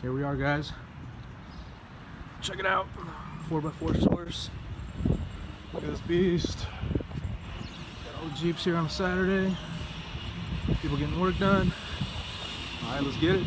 Here we are, guys. Check it out. 4x4 source. Look at this beast. Got all the Jeeps here on a Saturday. People getting work done. Alright, let's get it.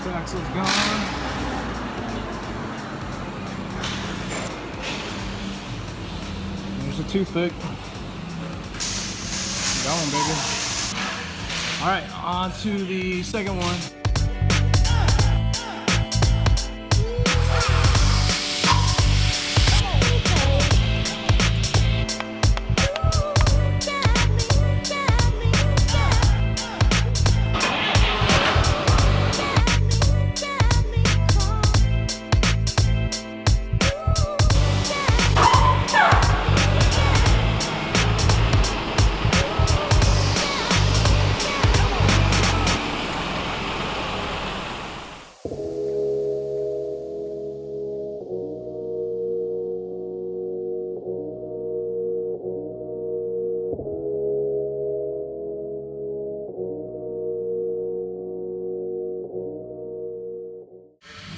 Axle's gone. There's a toothpick. Going, baby. All right, on to the second one.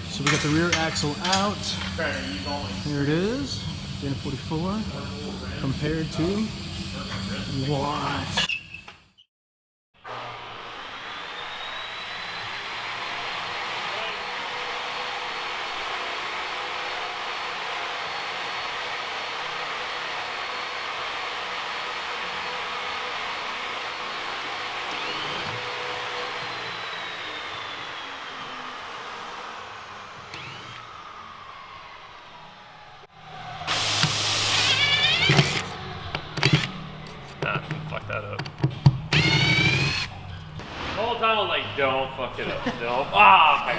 So we got the rear axle out. Here it is, Dyna 44, compared to what? Fuck that up. The whole time I was like, don't fuck it up. Don't. Ah, okay.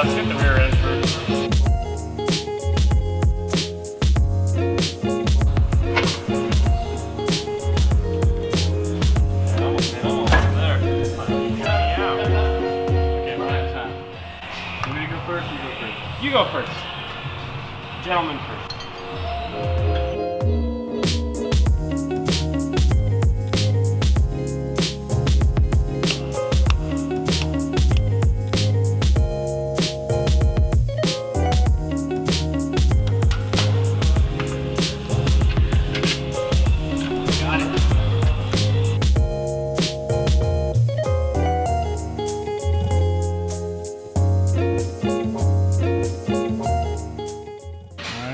Let's get the rear end first. Almost there. Okay, last time. You want me to go first or you go first? You go first. Gentlemen first.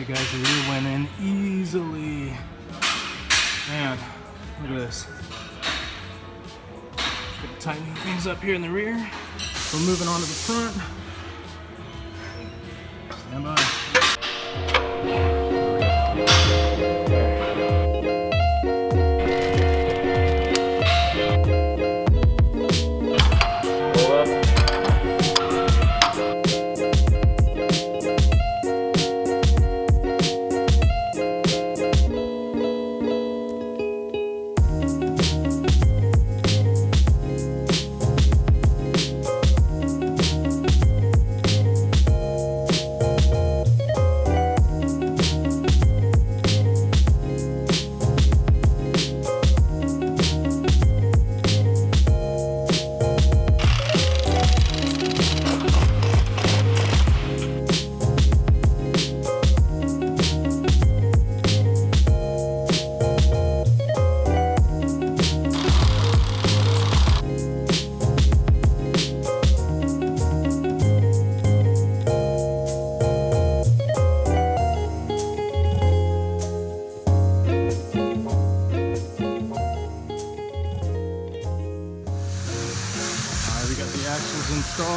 Guys, the rear went in easily. Man, look at this. Gonna tighten things up here in the rear. We're moving on to the front. Stand by. Pull up.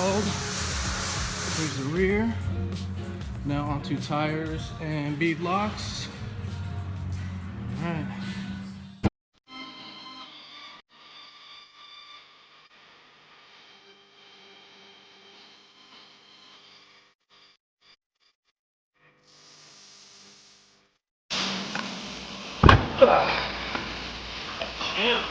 installed. Here's the rear. Now onto tires and bead locks. All right. Damn.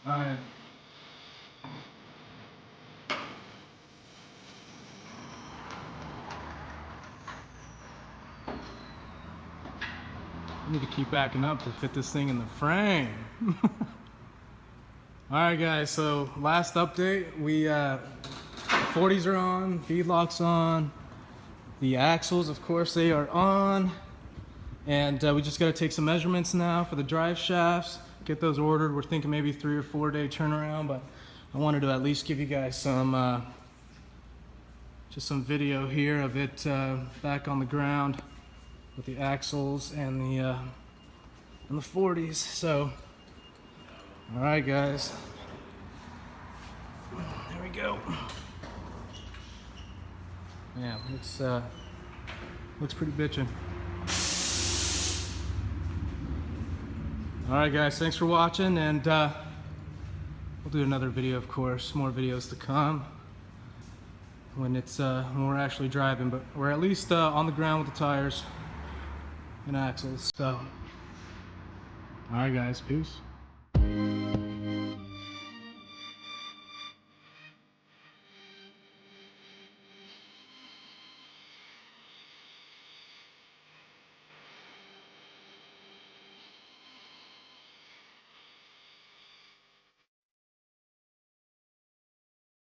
All right. I need to keep backing up to fit this thing in the frame. All right, guys. So last update, we 40s are on, beadlocks on, the axles, of course, they are on, and we just got to take some measurements now for the drive shafts. Get those ordered. We're thinking maybe 3 or 4 day turnaround, but I wanted to at least give you guys some just some video here of it back on the ground with the axles and the 40s. So, all right, guys, there we go. Yeah, looks pretty bitchin'. All right, guys, thanks for watching, and we'll do another video, of course. More videos to come when we're actually driving, but we're at least on the ground with the tires and axles. So, all right, guys, peace.